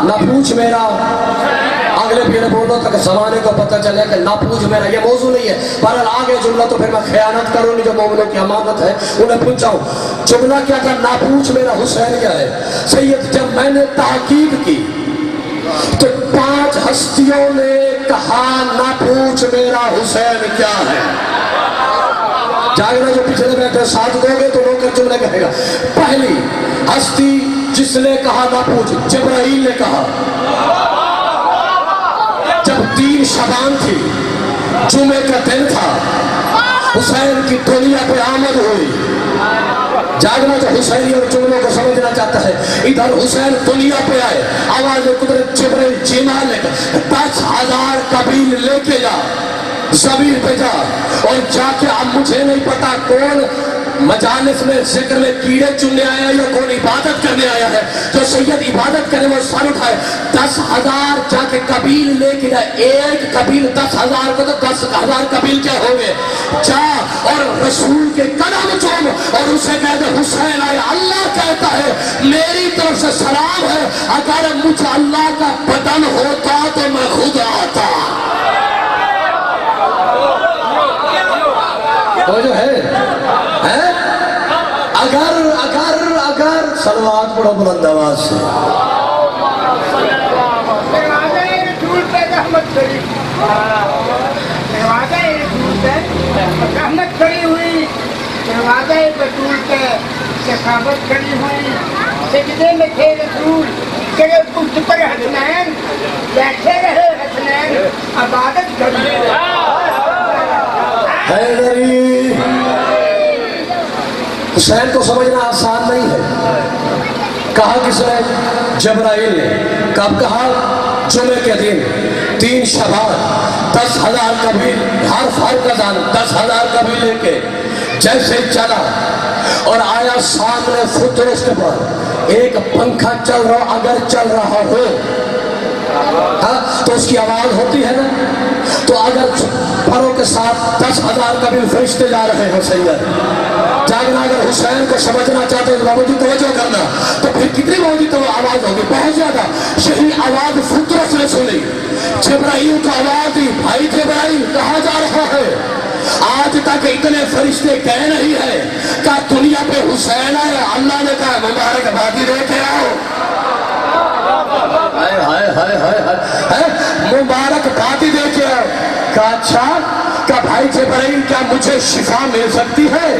نہ پوچھ میرا، اگلے پیڑے بولو تک زمانے کو پتہ چلے کہ نہ پوچھ میرا، یہ موضوع نہیں ہے۔ بہرحال آگے جملہ تو پھر میں خیانت کروں نہیں، جو مومنوں کی امانت ہے انہیں پوچھاؤں۔ جملہ کیا تھا؟ نہ پوچھ میرا حسین کیا ہے۔ سید جب میں نے تحقیق کی تو 5 ہستیوں نے کہا نہ پوچھ میرا حسین کیا ہے۔ جاگنا جو پچھلے بیٹھے ساتھ دو گے تو نوکر جملے کہے گا۔ پہلی ہستی جس نے کہا نہ پوچھ، جبرائیل نے کہا۔ جب 3 شعبان تھی، جمعے کا دن تھا، حسین کی دنیا پہ آمد ہوئی۔ جاگنا جو حسینی اور جملوں کو سمجھنا چاہتا ہے، ادھر حسین دنیا پہ آئے، آواز قدرت جبرائیل جمال نے کہا 10,000 قبیل لے کے جا، زمین پہ جا اور جا کے، اب مجھے نہیں پتا کون مجالس میں ذکر میں کیڑے چننے آیا یا کون عبادت کرنے آیا ہے، جو سید عبادت کرنے وہ سر اٹھائے، 10,000 جا کے قبیل لے کے جائے۔ ایک قبیل 10,000 کو تو 10,000 قبیل کیا ہو گئے۔ جا اور رسول کے قدم چوم اور اسے کہہ دے حسین آیا، اللہ کہتا ہے میری طرف سے سلام ہے، اگر مجھے اللہ کا بدن ہوتا تو میں خود آتا۔ وہ جو ہے اگر صلوات پڑھو بلند آواز سے۔ رحمت کھڑی ہوئی، دروازہ بطول پہ سخاوت کھڑی ہوئی، سجدے میں تھے رسول، چلے پشت پر حسنین، بیٹھے رہے حسنین، عبادت کھڑی حیدری۔ حسین کو سمجھنا آسان نہیں ہے۔ کہا کس نے؟ جبرائیل نے۔ کب کہا؟ جمعے کے دن، 3 شعبان، 10,000 قبیل، ہر فرق کا دان 10,000 قبیل لے کے جیسے چلا اور آیا سامنے فطرس کے پر، ایک پنکھا چل رہا، اگر چل رہا ہو تو اس کی آواز ہوتی ہے نا، تو اگر پروں کے ساتھ 10,000 قبیل فرشتے جا رہے ہیں سید جاگنا، اگر حسین کو سمجھنا چاہتے ہیں تو بابو جی توجہ کرنا، تو پھر کتنی بابو تو آواز ہوگی؟ بہت زیادہ۔ یہی آواز فطرس نے سنی، جبرائیل کو آواز دی، بھائی جبرائیل کہاں جا رہا ہے؟ آج تک اتنے فرشتے کہہ نہیں ہے کہ دنیا پہ حسین ہے، اللہ نے کہا مبارکبادی دے کے آؤ۔ مبارکبادی دے کے آؤ۔ کہا اچھا، کہ بھائی جبرائیل کیا مجھے شفا مل سکتی ہے؟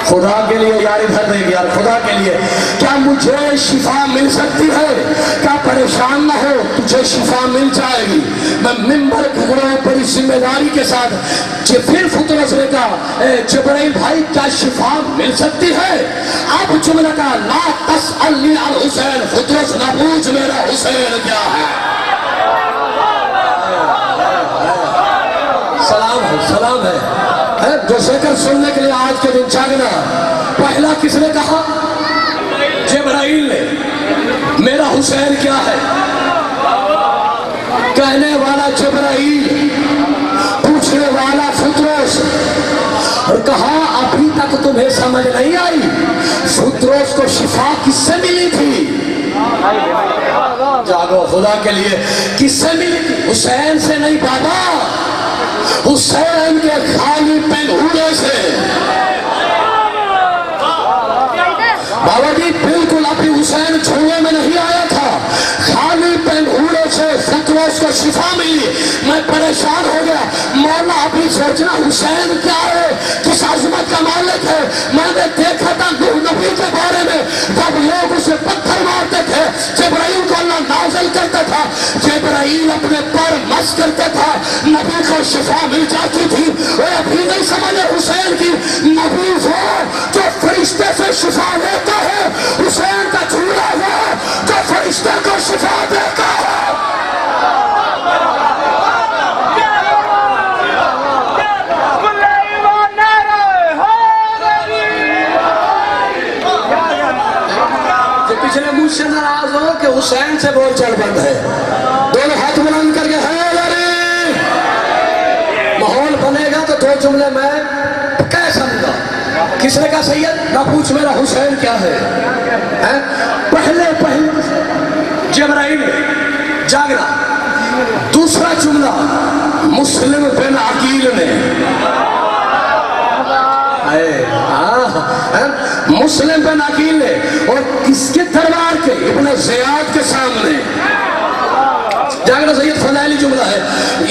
خدا کے لیے یار ادھر دیکھ یار، خدا کے لیے کیا مجھے شفا مل سکتی ہے؟ کیا پریشان نہ ہو، تجھے شفا مل جائے گی۔ میں ممبر کھڑا ہوں بڑی ذمہ داری کے ساتھ۔ پھر فطرس نے کہا جبرائیل بھائی کیا شفا مل سکتی ہے؟ اب جملہ کہا لا تسألنی عن حسین، فطرس نہ پوچھ میرا حسین کیا ہے۔ سلام ہے، سلام ہے۔ جو ذکر سننے کے لیے آج کے دن جاگنا، پہلا کس نے کہا؟ جبرائیل نے۔ میرا حسین کیا ہے؟ کہنے والا جبرائیل، پوچھنے والا فطرس۔ اور کہا ابھی تک تمہیں سمجھ نہیں آئی فطرس کو شفا کس سے ملی تھی؟ جاگو خدا کے لیے، کس سے ملی تھی؟ حسین سے نہیں بابا، حسین کے خالی پنگھوڑے سے۔ بابا جی بالکل ابھی حسین جھوڑے میں نہیں آیا تھا، خالی پنگھوڑے سے فطرس کو شفا ملی۔ میں پریشان ہو گیا، مولا ابھی سوچنا حسین کیا ہے، کس عظمت کا مالک ہے۔ میں نے دیکھا تھا نوح نبی کے بارے میں، جب لوگ اسے پتھر مارتے تھے جبرائیل کو اللہ نازل کرتا تھا، جبرائیل اپنے پر مس کرتا تھا، نبی کو شفا مل جاتی تھی۔ وہ ابھی نہیں سمجھے حسین کی نبی وہ جو فرشتے سے شفا دیتا ہے، حسین کا جھولا وہ جو فرشتے کو شفا دیتا ہے۔ پچھلے مجھ سے ناراض ہو کہ حسین سے بول چل بند ہے، دونوں ہاتھ بلند کر کے حیدری۔ ماحول بنے گا تو 2 جملے میں کہہ سمجھا۔ کس نے کہا سید نہ پوچھ میرا حسین کیا ہے؟ پہلے जागना। दूसरा जुमला मुस्लिम बिन अकील ने, मुस्लिम बिन अकील ने, और किसके दरबार के? इब्न ज़ियाद के सामने। जागना सैयद फज़ाइली जुमला है।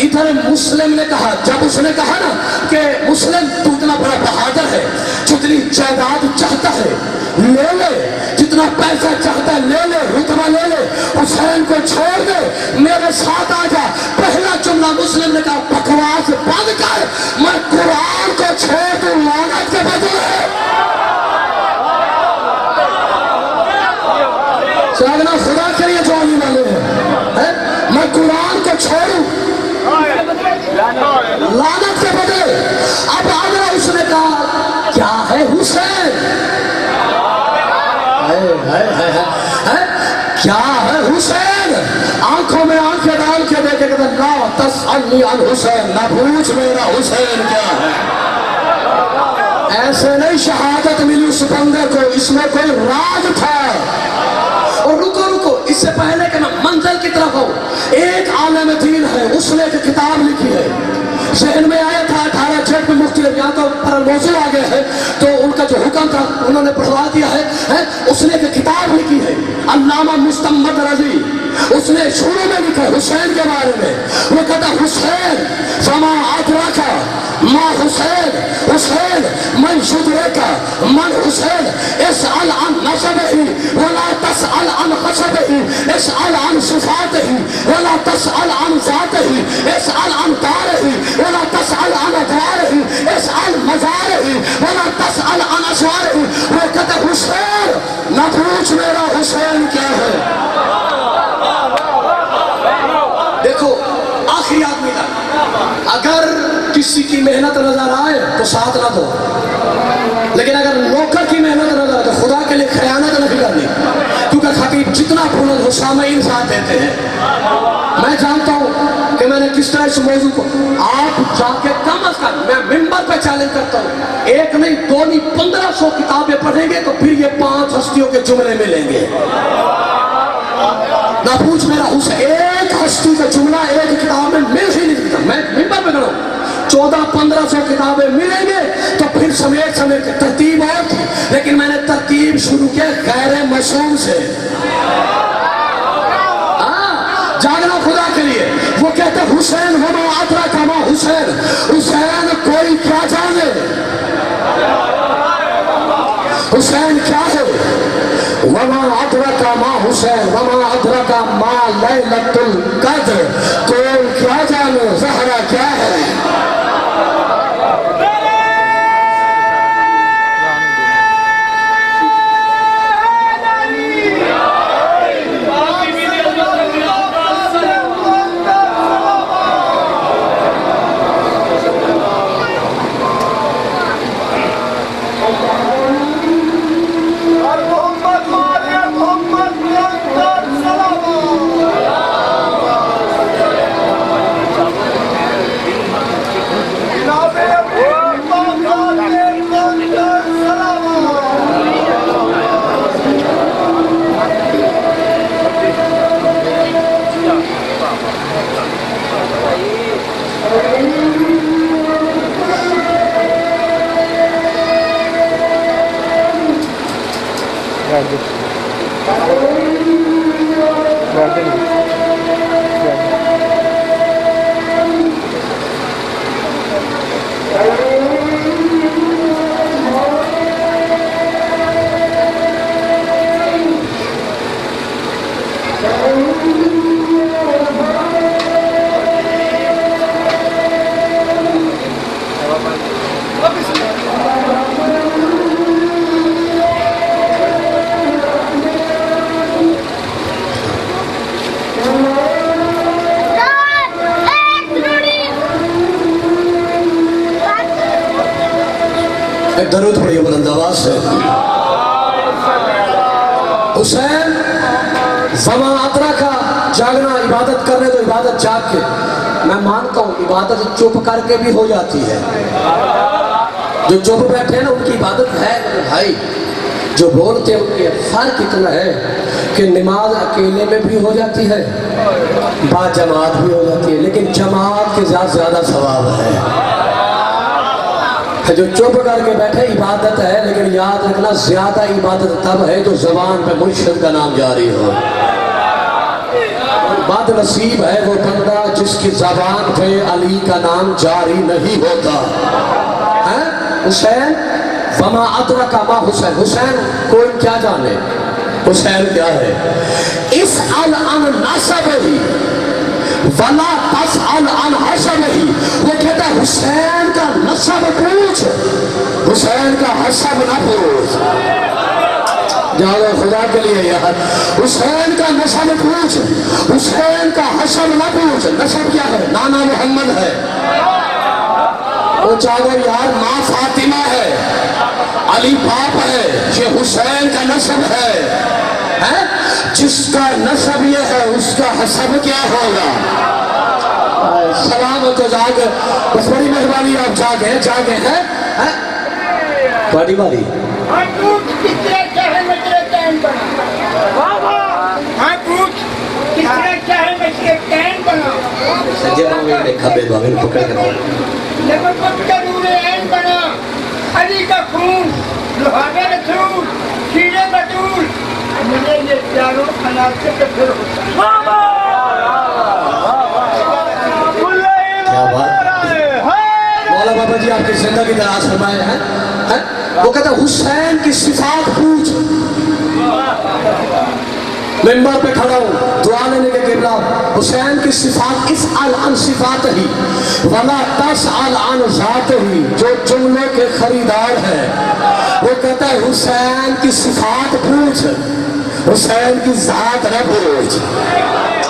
इधर मुस्लिम ने कहा, जब उसने कहा ना कि मुस्लिम तू इतना बड़ा बहादुर है, जितनी जायदाद चाहता है ले ले, जितना पैसा चाहता है ले ले, रुतबा ले ले, हुसैन को छोड़ दे, मेरे साथ आ जा। पहला जुमला मुस्लिम ने कहा बकवास बंद कर, मैं कुरान को छोड़ दूं लानत के बदले। जागना खुदा के लिए जो आने वाले हैं, मैं कुरान को छोड़ूं लानत के बदले। अब आगरा उसने कहा क्या है हुसैन, क्या है हुसैन? आंखों में आंखें डाल के देखे कहते ला तसअलनी अन हुसैन, ना पूछ मेरा हुसैन क्या है। ऐसे नहीं शहादत मिली उस बंदे को, इसमें कोई राज था। और रुको रुको, इससे पहले कि मैं मंजिल की तरफ हूँ, एक आलम दीन है, उसने एक किताब लिखी है, जहन में आया था 18 जेठ में मुख्तलिफ, यहाँ तो पर मौजूद आ गए हैं, तो उनका जो हुक्म था उन्होंने बढ़वा दिया है। उसने एक किताब लिखी है अल्लामा मुस्तमद रजी, उसने शुरू में लिखा हुसैन के बारे में। वो कहता हुसैन फमा अदरका मा हुसैन, हुसैन मन शुद्रेका मन हुसैन, इसअल अन नसबही वला तसअल अन खसबही, इसअल अन सिफातही वला तसअल अन ज़ातही, इसअल अन दारही वला तसअल अन दारही, इसअल मज़ारही वला तसअल अन असवारही। वो कहता हुसैन न पूछ मेरा हुसैन क्या है। देखो आखिरी आदमी था, अगर किसी की मेहनत नजर आए तो साथ ना दो, लेकिन अगर नौकर की मेहनत नजर आए तो खुदा के लिए खयानत नहीं करनी, क्योंकि खतीब जितना बुलंद हो सामईन साथ देते हैं। मैं जानता हूं कि मैंने किस तरह इस मौजू को, आप जाके कम अज कम, मैं मिंबर पे चैलेंज करता हूं, एक नहीं दो नहीं 1500 किताबें पढ़ेंगे तो फिर ये 5 हस्तियों के जुमले मिलेंगे। ना पूछ मेरा हुसैन, एक हस्ती का जुमला एक किताब में मिल ही नहीं सकता। मैं मिंबर पे खड़ा हूं, 1400-1500 किताबें मिलेंगे तो फिर समेट समेट के तरतीब और थी, लेकिन मैंने तरतीब शुरू किया गैर मसूम से। जागना खुदा के लिए। वो कहते हुसैन वमा अदरका मा हुसैन, हुसैन कोई क्या जाने, हुसैन क्या है। वमा अदरका मा हुसैन वमा अदरका मा लैलतुल कद्र, कोई क्या जाने ज़हरा क्या है। दरूद पढ़िए बुलंद आवाज से। हुसैन ज़मा अतरा का जागना, इबादत करने तो इबादत जाग के, मैं मानता हूँ इबादत चुप करके भी हो जाती है। जो चुप बैठे ना उनकी इबादत है भाई, जो बोलते हैं उनके फर्क इतना है कि नमाज अकेले में भी हो जाती है, बाजमात भी हो जाती है, लेकिन जमात के साथ ज़्यादा सवाब है। जो चुप करके बैठे इबादत है, लेकिन याद रखना ज़्यादा इबादत तब है जो ज़बान पे मुर्शिद का नाम जारी हो। बदनसीब है वो बंदा जिसकी ज़बान पे अली का नाम जारी नहीं होता है। हुसैन वमा अदरका मा हुसैन, हुसैन कोई क्या जाने हुसैन क्या है। इस अल अन नसब ही वला तस अल अन हसब ही, वो कहता है हुसैन का नसब पूछ, हुसैन का हसब न पूछ। जाओ खुदा के लिए यार, हुसैन का नसब पूछ, हुसैन का हसब न पूछ। नसब क्या है? नाना मोहम्मद है, वो चाहो यार माँ फातिमा है, अली बाप है, ये हुसैन का नसब है? जिसका नसब ये है उसका हसब क्या होगा? सलाम तो जागे, बस बड़ी मेहरबानी आप जागे हैं? बड़ी बारी अली का खून, लुहागा रसूल, शीरे बतूल, मुझे ये प्यारों अनासे पे फिर मौला बाबा जी आपकी जिंदगी दराज फरमाए हैं। वो कहता हुसैन की सिफात पूछ। मिंबर पे खड़ा हूँ दुआ लेने के गिरना, हुसैन की सिफात इस अल अन सिफात ही वला तस अल अन ज़ात ही, जो जुमले के खरीदार है। वो कहता है हुसैन की सिफात पूछ, हुसैन की ज़ात न पूछ।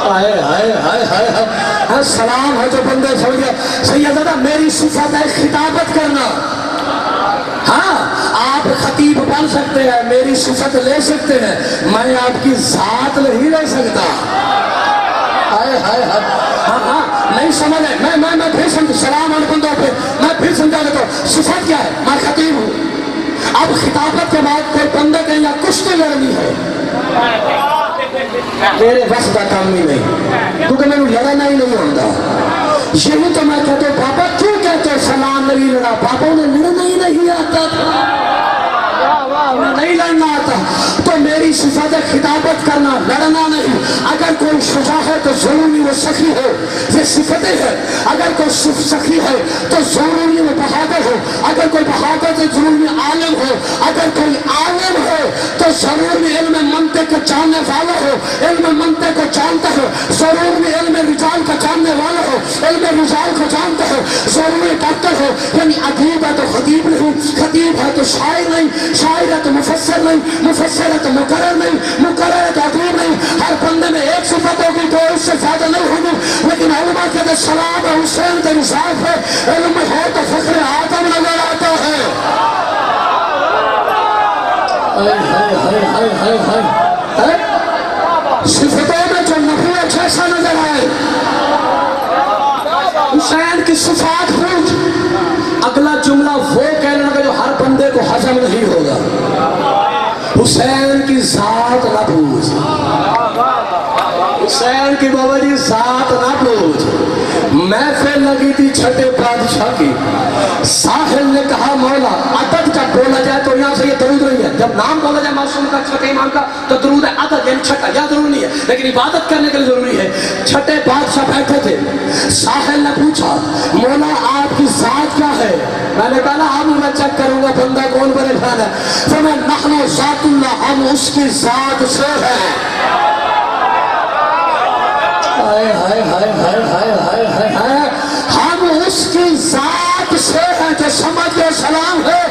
हाय हाय हाय हाय हाय, सलाम है जो बंदे छोड़ गया। सैयदा मेरी सिफात है खिताबत करना। हाँ, आप खतीब बन सकते हैं, मेरी सिफत ले सकते हैं, मैं आपकी जात नहीं ले सकता। हाय हाय हाय, हाँ हाँ नहीं समझ है। मैं फिर समझ, सलाम है बंदों पे, मैं फिर समझा देता हूँ। सिफत क्या है? मैं खतीब हूँ। अब खिताबत के बाद कोई बंदे के यहाँ कुश्ती लड़नी है, मेरे बस का काम ही नहीं, क्योंकि मैंने लड़ना ही नहीं होता। यही तो मैं कहता हूँ बाबा क्यों कहते हो सलाम नहीं लड़ा? बाबा ने लड़ना ही नहीं आता था, नहीं लड़ना आता। तो मेरी सिफत है खिताबत करना, लड़ना नहीं। अगर कोई शुजा है तो जरूरी वो सखी हो, ये सिफतें हैं। अगर कोई सखी है तो जरूरी वो बहादुर हो, अगर कोई बहादुर तो जरूरी आलिम हो, अगर कोई आलिम हो तो जरूरी इल्म मंतिक को जानने वाला हो, इल्म मंतिक को जानता हो, जरूरी इल्म रिजाल का जानने वाला हो, इल्म रिजाल को जानता हो, जरूरी डॉक्टर हो। यानी अदीब है तो खतीब नहीं, खतीब है तो शायर नहीं, शायर है तो मुफस्सिर नहीं, मुफस्सिर है तो मुकर्रर नहीं, मुकर्रर है तो अदीब नहीं। हर बंदे में एक सिफत होगी तो उससे ज्यादा नहीं होगी। लेकिन उलमा कहते सलाम है हुसैन के रिसाफ है, इल्म है तो फख्र आदम नजर आता है। सिफतों में जो नबूवत जैसा नजर आए, हुसैन की सिफात पूछ। अगला जुमला वो कहने लगा जो हर बंदे को हजम नहीं होगा, हुसैन की जात ना पूछ, हुसैन की बाबा जी जात ना पूछ। महफिल लगी थी छठे बादशाह की, साहिल ने कहा मौला अदद जब बोला जाए तो यहाँ से ये दरूद नहीं है, जब नाम बोला जाए मासूम का छठे इमाम का तो दरूद है अदद यानी छठा, या जरूरी नहीं है, लेकिन इबादत करने के लिए जरूरी है। छठे बादशाह बैठे थे, साहिल ने पूछा मौला आपकी जात क्या है? मैंने कहा अब मैं चेक करूंगा बंदा कौन परेशान है। तो मैं नहनो जातुल्लाह, हम उसकी जात से है। हाय हाय हाय हाय हाय हाय हाय हाय, हम उसकी जात से है। जो समझ गए सलाम है,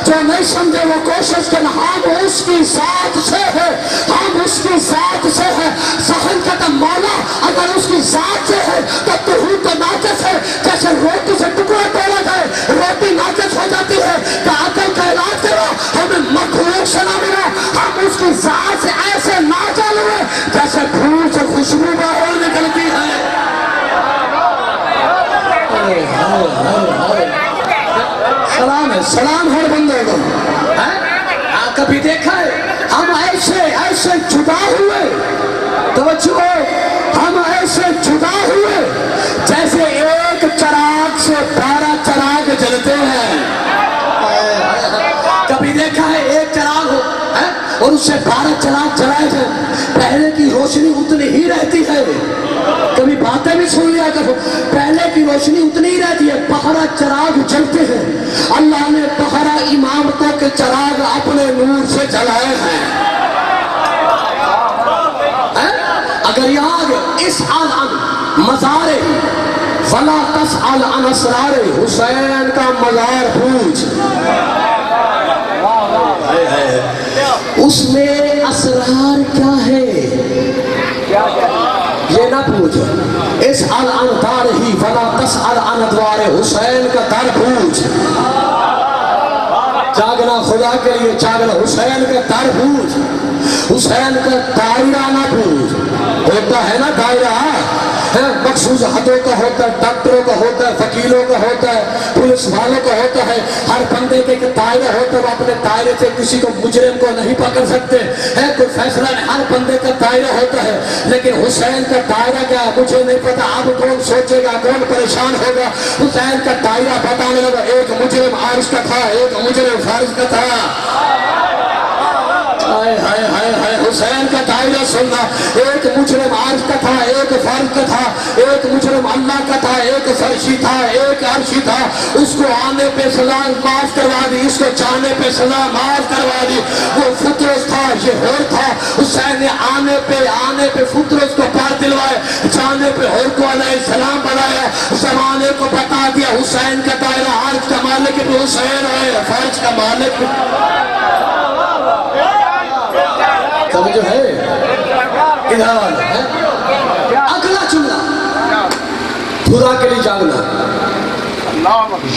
जो नहीं समझे वो कोशिश करना। हम उसकी जात से है, हम उसकी जात से है। साहिल कहता मौला अगर उसकी जात से है तो तू तो नाकिस है, जैसे रोटी से टुकड़ा तोड़ा जाए रोटी नाकिस हो जाती है। कि अकल का इलाज करो, हमें मखलूक से ना मिला, हम उसकी जात से ऐसे ना चल रहे जैसे फूल से खुशबू बाहर निकलती है। सलाम है, सलाम हर बंदे को। कभी देखा है بچوں ہم ایسے جدا ہوئے جیسے ایک چراغ سے 12 چراغ جلتے ہیں. کبھی دیکھا ہے ایک چراغ ہو اور اس سے 12 چراغ جلائے جائیں؟ پہلے کی روشنی اتنی ہی رہتی ہے. کبھی باتیں بھی سن لیا کرو، پہلے کی روشنی اتنی ہی رہتی ہے. 12 چراغ جلتے ہیں. اللہ نے 12 امامتوں کے چراغ اپنے نور سے جلائے ہیں. اگر یاد اسأل عن مزارے ولا تسأل عن اسرار، حسین کا مزار پوچھ، اس میں اسرار کیا ہے یہ نہ پوچھ. اسأل عن دارہ ولا تسأل عن ادوار، حسین کا در پوچھ. جاگنا خدا کے لیے جاگنا، حسین کا در پوچھ، حسین کا دائرہ نہ پوچھ. ہوتا ہے نا دائرہ، مخصوص حدوں کا ہوتا ہے، ڈاکٹروں کا ہوتا ہے، وکیلوں کا ہوتا ہے، پولیس والوں کا ہوتا ہے. ہر بندے کے دائرہ ہوتا ہے، وہ اپنے دائرے سے کسی کو مجرم کو نہیں پکڑ سکتے ہے. کوئی فیصلہ نہیں، ہر بندے کا دائرہ ہوتا ہے. لیکن حسین کا دائرہ کیا ہے مجھے نہیں پتا. اب کون سوچے گا، کون پریشان ہوگا. حسین کا دائرہ بتانے لگا. ایک مجرم عارض کا تھا، ایک مجرم فارض کا تھا. حسین کا دائرہ سننا. ایک مجرم عارض کا تھا، ایک فرض کا تھا. ایک مجرم اللہ کا تھا، ایک فرشی تھا، ایک عرشی تھا. اس کو آنے پہ سزا معاف کروا دی، اس کو جانے پہ سزا معاف کروا دی. وہ فطرس تھا، یہ ہور تھا. حسین نے آنے پہ فطرس کو پار دلوائے، جانے پہ ہور کو علیہ السلام بنایا. زمانے کو بتا دیا حسین کا دائرہ عارض کا مالک بھی حسین ہے، فرض کا مالک جو ہے. ادھر ہے اگلا جملہ خدا کے لیے جاگنا.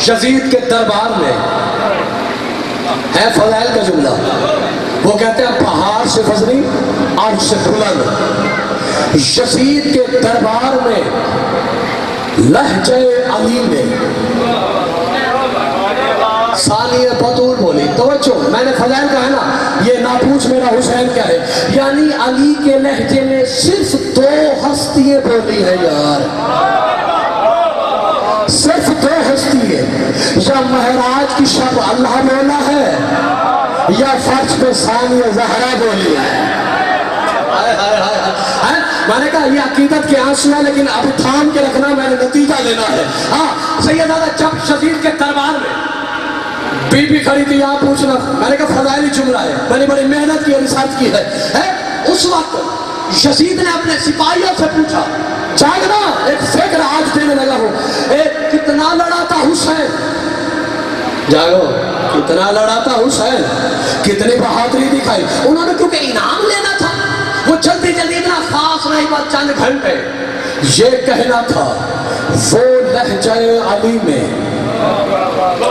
یزید کے دربار میں ہے فضائل کا جملہ. وہ کہتے ہیں پہاڑ سے فضلی عرش سے بلند. یزید کے دربار میں لہجہ علی میں ثانیہ بطول بولی. توجہ، میں نے فضائل کہا ہے نا، یہ نہ پوچھ میرا حسین کیا ہے. یعنی علی کے لہجے میں صرف 2 ہستیاں بولی ہیں یار، صرف 2 ہستیاں. یا معراج کی شب اللہ بولا ہے، یا فرش پہ ثانیہ زہرا بولی ہے. میں نے کہا یہ عقیدت کے آنسو ہے، لیکن اب تھام کے رکھنا، میں نے نتیجہ لینا ہے. ہاں سیدہ جب یزید کے دربار میں بی بی کھڑی تھی، آپ پوچھنا. میں نے کہا فضائلی جملہ ہے، میں نے بڑی محنت کی، ریسرچ کی ہے. اس وقت یزید نے اپنے سپاہیوں سے پوچھا، جاگنا. ایک فکر آج دینے لگا ہوں، کتنا لڑا تھا حسین. جاگو، کتنا لڑا تھا حسین، کتنی بہادری دکھائی. انہوں نے کیونکہ انعام لینا تھا، وہ جلدی جلدی اتنا خاص نہیں، بس چند گھنٹے یہ کہنا تھا. وہ لہجہ علی میں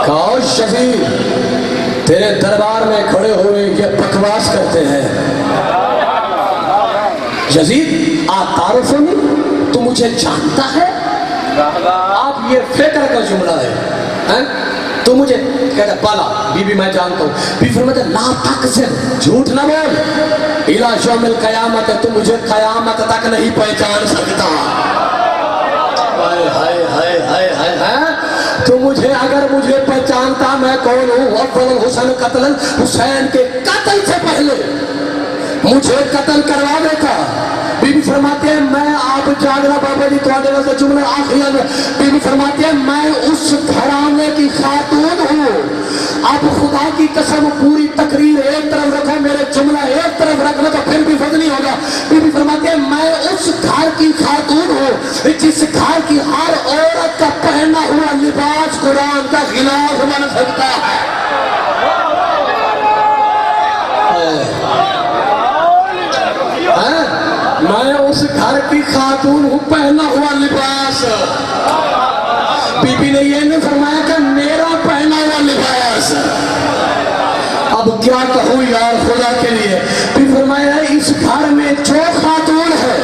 کاش یزید تیرے دربار میں کھڑے ہوئے یہ بکواس کرتے ہیں. یزید آپ تعارف نہیں، تو مجھے جانتا ہے. آپ یہ فکر کا جملہ ہے. تو مجھے کہتا بالا بی بی میں جانتا ہوں. بی فرماتے لا تکذب، جھوٹ نہ بول. الی یوم القیامت، تو مجھے قیامت تک نہیں پہچان سکتا. تو مجھے اگر مجھے پہچانتا میں کون ہوں. اول حسین قتل، حسین کے قتل سے پہلے مجھے قتل کروا دیتا. بی بی فرماتے ہیں میں آپ جاگنا بابا جی تھوڑے واسطے جملہ آخری ہے. بی بی فرماتے ہیں میں اس گھرانے کی خاتون ہوں. اب خدا کی قسم پوری تقریر ایک طرف رکھو، میرے جملہ ایک طرف رکھنا تو پھر بھی فرق نہیں ہوگا. بی بی فرماتے ہیں میں اس گھر کی خاتون ہوں جس گھر کی ہر عورت کا پہنا ہوا لباس قرآن کا خلاف بن سکتا ہے. میں اس گھر کی خاتون ہوں، پہنا ہوا لباس. بی بی نے یہ نہیں فرمایا کہ میرا پہنا ہوا لباس. اب کیا کہوں یار خدا کے لیے. بی فرمایا اس گھر میں جو خاتون ہے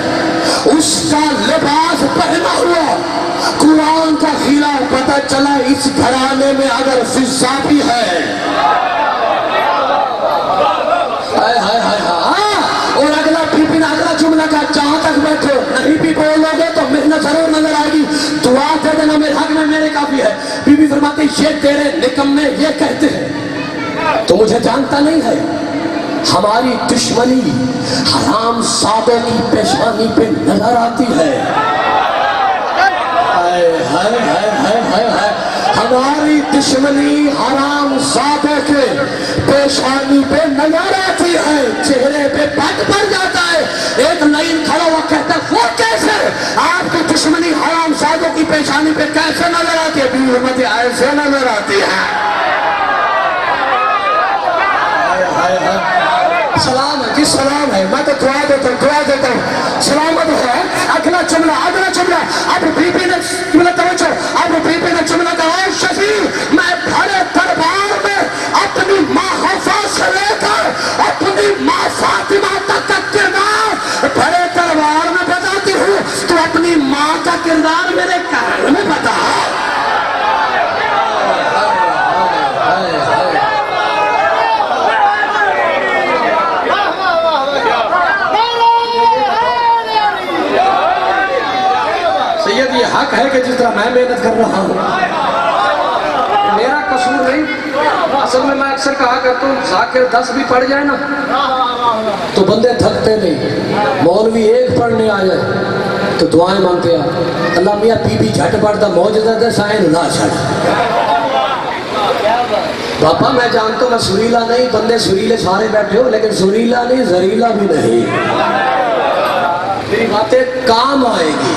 اس کا لباس پہنا ہوا قرآن کا خلاف. پتہ چلا اس گھرانے میں اگر فضا بھی ہے. اور اگلا بی بی نے اگلا جملہ کا جہاں تک बैठो, नहीं भी बोलोगे तो मेहनत जरूर नजर आएगी, दुआ दे देना मेरे हक में, मेरे काफी है। बीबी फरमाती ये तेरे निकम्मे ये कहते हैं, तो मुझे जानता नहीं है हमारी दुश्मनी हराम सादों की पेशानी पे नजर आती है। हाय हाय हाय हाय हाय हाय, हमारी दुश्मनी हराम सादों के पेशानी पे नजर आती है, चेहरे पे पट पड़ जाता है। एक लाइन खड़ा हुआ कहता है वो कैसे, आपकी दुश्मनी हराम सादों की पेशानी पे कैसे नजर आती है? बीवी फरमाती ऐसे नजर आती है। हाय हाय, सलाम है जी, सलाम है, मैं तो दुआ देता हूँ, सलामत है। अगला जुमला अब बीबी ने जुमला तवज्जो, अब बीबी ने जुमला कहा शफीर मैं भरे दरबार में अपनी माँ हफ्सा से लेकर अपनी माँ फातिमा तक का किरदार भरे दरबार में बताती हूँ, तो अपनी माँ का किरदार मेरे कान में बता। ये हक है कि जिस तरह मैं मेहनत कर रहा हूँ, मेरा कसूर नहीं। असल में मैं अक्सर कहा करता हूँ जाकिर 10 भी पढ़ जाए ना तो बंदे थकते नहीं। मौलवी एक पढ़ने आ जाए तो दुआएं मांगते हैं, अल्लाह मियाँ बीबी झट पड़ता मौजूदा दे साइन ना छड़। पापा मैं जानता हूँ मैं सुरीला नहीं, बंदे सुरीले सारे बैठे हो, लेकिन सुरीला नहीं जहरीला भी नहीं। मेरी बातें काम आएगी।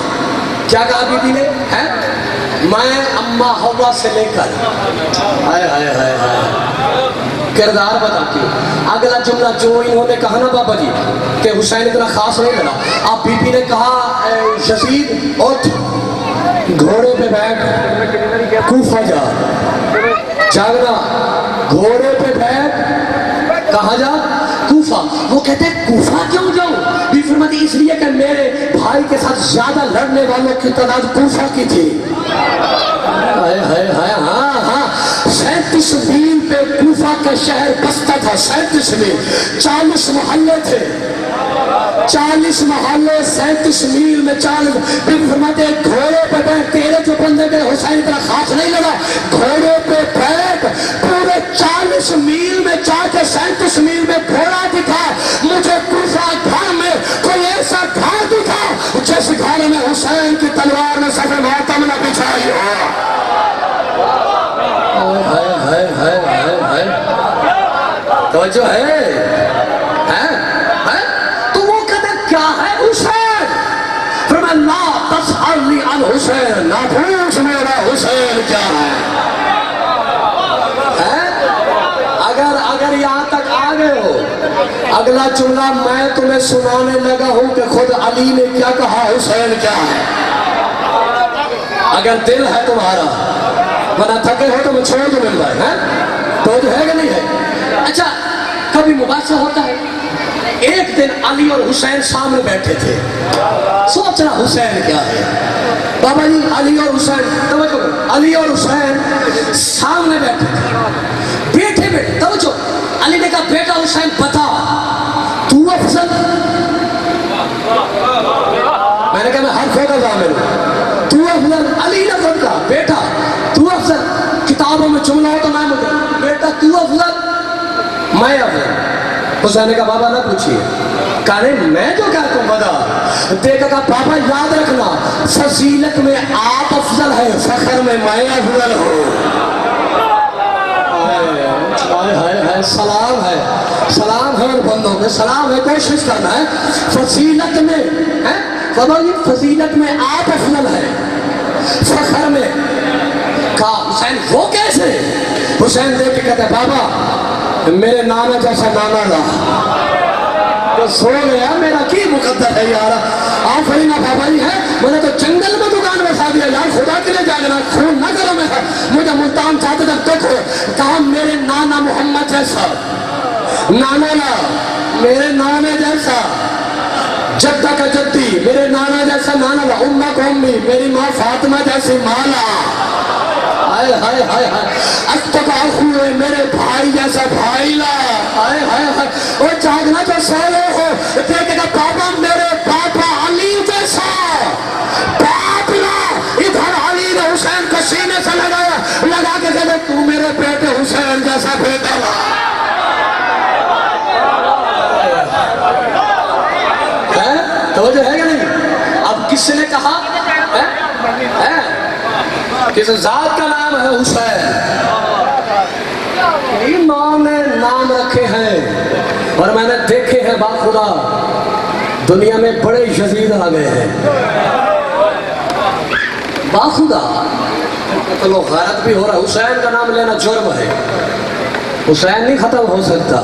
क्या कहा बीबी ने, है मैं अम्मा हवा से लेकर हाय हाय हाय हाय किरदार बताती हूँ। अगला जुमला जो इन्होंने कहा ना बाबा जी कि हुसैन इतना खास नहीं लगा, आप बीबी ने कहा यजीद उठ घोड़े पे बैठ कूफा जा, जागना घोड़े पे बैठ कहाँ जा कूफा। वो कहते हैं कूफा क्यों जाऊं? बीबी फरमाती इसलिए कि मेरे भाई के साथ ज्यादा लड़ने वालों की तादाद कूफा की थी। हाय हाय हाय, हाँ हाँ 37 मील पे कूफा का शहर बसता था, 37 मील, 40 मोहल्ले थे, 40 मोहल्ले 37 मील में 40। बीबी फरमाते घोड़े पे बैठ, तेरे जो बंदे के हुसैन इतना खास नहीं लगा, घोड़े पे बैठ पूरे 40 मील में जाके 37 मील में घोड़ा दिखा मुझे, कूफा घर में कोई ऐसा घर दिखा जिस घर में हुसैन की तलवार ने सफे मातम न बिछाई हो। हाय हाय हाय हाय हाय, तो जो है तो वो कहता क्या है हुसैन, फिर मैं ला तसअलनी अन हुसैन, ना पूछ मेरा हुसैन क्या है? अगर यहाँ तक आ गए हो, अगला जुमला मैं तुम्हें सुनाने लगा हूं कि खुद अली ने क्या कहा, हुसैन क्या है। अगर दिल है तुम्हारा, वरना थके हो तो मैं छोड़ दूं मिल भाई, है तो जो है कि नहीं है। अच्छा कभी मुबासा होता है, एक दिन अली और हुसैन सामने बैठे थे, सोच रहा हुसैन क्या है। बाबा जी अली और हुसैन, तवज्जो अली और हुसैन सामने बैठे थे, बैठे बैठे तवज्जो। अली ने कहा बेटा हुसैन बता तू अफजल, मैंने कहा मैं हर फोका जामिल हूं, तू अफजल। अली ने खुद कहा बेटा तू अफजल, किताबों में जुमला हो तो मैं मुझे बेटा तू अफजल मैं अफजल। हुसैन का बाबा ना पूछिए, कहने मैं जो कहता हूँ बता। देखा कहा पापा याद रखना फजीलत में आप अफजल है, फखर में मैं अफजल हूँ। हाय हाय हाय, सलाम है उन बंदों में, सलाम है, कोशिश करना है। फजीलत में है बाबा जी, फजीलत में आप अफजल है, फखर में कहा हुसैन वो कैसे? हुसैन देख के कहता है बाबा मेरे नाना जैसा नाना ला, तो सो गया मेरा की मुकद्दर है यार। आप वही ना बाबा जी है, मैंने तो जंगल में दुकान बसा दिया यार, खुदा के लिए जागना खून ना करो मेरा, मुझे मुल्तान चाहते तक दुख हो। कहा मेरे नाना मोहम्मद जैसा नाना ला, मेरे नाने जैसा जद्दा का जद्दी, मेरे नाना जैसा नाना ला, उम्मा को उम्मी, मेरी माँ फातिमा जैसी माला। हाय हाय हाय हाय, अस्तगफार हुए मेरे भाई जैसा भाई ला। हाय हाय हाय, और जागना जो सोए हो देखेगा पापा मेरे पापा अली है बेटा। तवज्जो है कि नहीं? अब किसने कहा है? किस जात का नाम है हुसैन? माँ ने नाम रखे हैं और मैंने देखे हैं बाखुदा दुनिया में बड़े यजीद आ गए हैं बाखुदा। तो लोग गैरत भी हो रहा है। हुसैन का नाम लेना जुर्म है। हुसैन नहीं खत्म हो सकता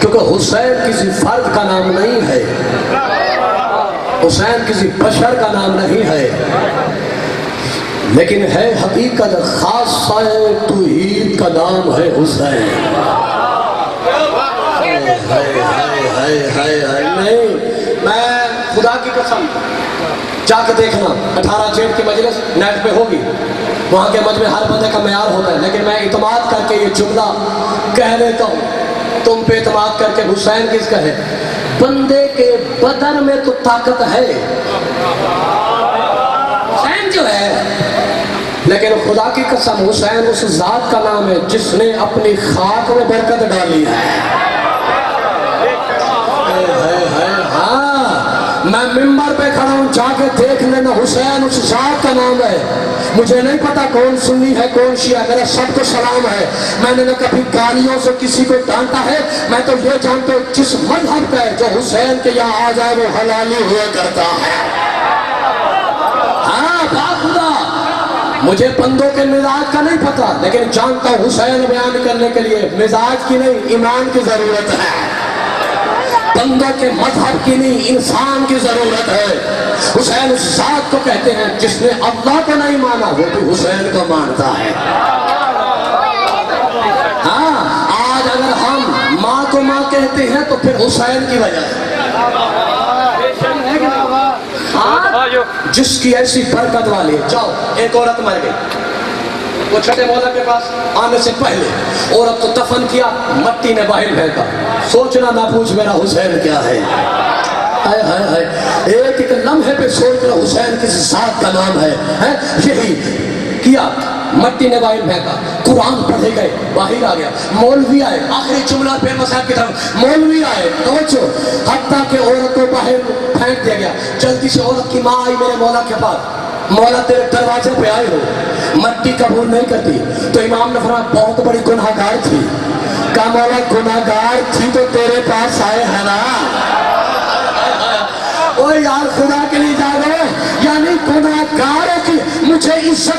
क्योंकि हुसैन किसी फर्द का नाम नहीं है, हुसैन किसी बशर का नाम नहीं है, लेकिन है हकीकत खासा तौहीद का नाम है हुसैन। नहीं, मैं खुदा की कसम जाके देखना 18 जेठ की मजलिस नेट पे होगी, वहाँ के मजमे हर बंदे का मेयार होता है, लेकिन मैं इत्मीनान करके ये जुमला कह देता हूँ, तुम पे इत्मीनान करके हुसैन किसका है? बंदे के बदन में तो ताकत है, हुसैन जो है, लेकिन खुदा की कसम हुसैन उस जात का नाम है जिसने अपनी खाक में बरकत डाली है। मैं मिंबर पे खड़ा हूँ, जाके देख लेना, हुसैन उस जात का नाम है। मुझे नहीं पता कौन सुन्नी है कौन शिया, मेरा सबको सलाम है। मैंने न कभी गालियों से किसी को डांटा है, मैं तो ये जानता हूँ जिस मजहब का है जो हुसैन के यहाँ आ जाए वो हलाली हुआ करता है। हाँ बाखुदा, मुझे बंदों के मिजाज का नहीं पता, लेकिन जानता हूँ हुसैन बयान करने के लिए मिजाज की नहीं ईमान की जरूरत है, बंदों के मजहब की नहीं इंसान की जरूरत है। हुसैन उस जात को कहते हैं जिसने अल्लाह को नहीं माना वो भी हुसैन को मानता है। हाँ, आज अगर हम माँ को माँ कहते हैं तो फिर हुसैन की वजह से। हाँ, जिसकी ऐसी बरकत वाली है। जाओ, एक औरत मर गई, वो छठे मौला के पास आने से पहले औरत को दफन किया, मट्टी ने बाहर फेंका। सोचना ना पूछ मेरा हुसैन क्या है। हाय हाय हाय, एक एक लम्हे पे सोच रहा हुसैन किस जात का नाम है? यही किया, मट्टी ने बाहर फेंका, कुरान पढ़े गए, बाहर आ गया, मौलवी आए, आखिरी जुमला पे मसाहब की तरफ मौलवी आए, सोचो, हत्ता के औरत को बाहर फेंक दिया गया। जल्दी से औरत की माँ आई मेरे मौला के पास, मौला तेरे दरवाजे पे आए हो, मट्टी कबूल नहीं करती। तो इमाम ने फरमाया बहुत बड़ी गुनाहगार थी। कहा मौला गुनाहगार थी तो तेरे पास आए है ना। ओ यार खुदा के लिए जा रहे हो, यानी गुनाहगारों की मुझे इज्जत